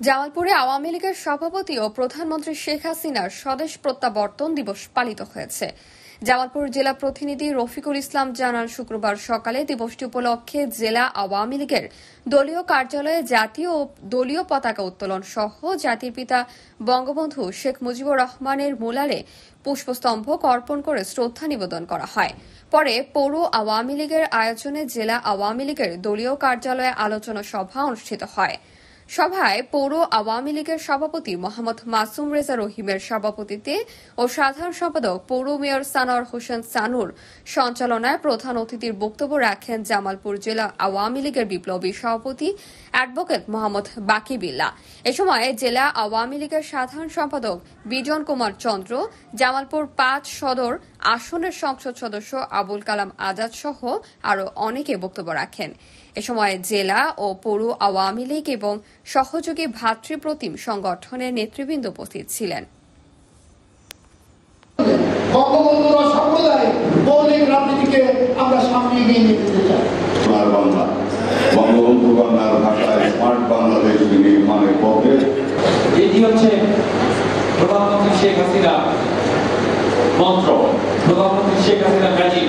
জামালপুরে আওয়ামী লীগের সভাপতি ও প্রধানমন্ত্রী শেখ হাসিনার স্বদেশ প্রত্যাবর্তন দিবস পালিত হয়েছে। জামালপুর জেলা প্রতিনিধি রফিকুল ইসলাম জানান, শুক্রবার সকালে দিবসটি উপলক্ষে জেলা আওয়ামী লীগের দলীয় কার্যালয়ে জাতীয় ও দলীয় পতাকা উত্তোলন সহ জাতির পিতা বঙ্গবন্ধু শেখ মুজিবুর রহমানের মূলারে পুষ্পস্তম্ভ অর্পণ করে শ্রদ্ধা নিবেদন করা হয়। পরে পৌর আওয়ামী লীগের আয়োজনে জেলা আওয়ামী লীগের দলীয় কার্যালয়ে আলোচনা সভা অনুষ্ঠিত হয়। সভায় পৌর আওয়ামী লীগের সভাপতি মোহাম্মদ মাসুম রেজা রহিমের সভাপতিত্বে ও সাধারণ সম্পাদক পৌর মেয়র সানোয়ার হোসেন সানুর সঞ্চালনায় প্রধান অতিথির বক্তব্য রাখেন জামালপুর জেলা আওয়ামী লীগের বিপ্লবী সভাপতি অ্যাডভোকেট মোহাম্মদ বাকি বিল্লাহ। এ সময় জেলা আওয়ামী লীগের সাধারণ সম্পাদক বিজন কুমার চন্দ্র, জামালপুর ৫ সদর আসনের সংসদ সদস্য আবুল কালাম আজাদ সহ আরও অনেকে বক্তব্য রাখেন। এ সময় জেলা ও পৌর আওয়ামী লীগ এবং সহযোগী ভ্রাতৃপ্রতিম সংগঠনের নেতৃবৃন্দ উপস্থিত ছিলেন। বঙ্গবন্ধুর সাম্প্রদায়িক মৌলিক রাজনীতিকে আমরা সামনে এগিয়ে নিয়ে যেতে চাই। বঙ্গবন্ধু বাংলার ভাষায় স্মার্ট বাংলাদেশ নির্মাণের পক্ষে এটি হচ্ছে প্রধানমন্ত্রী শেখ হাসিনা মন্ত্র, প্রধানমন্ত্রী শেখ হাসিনা ম্যাজিক।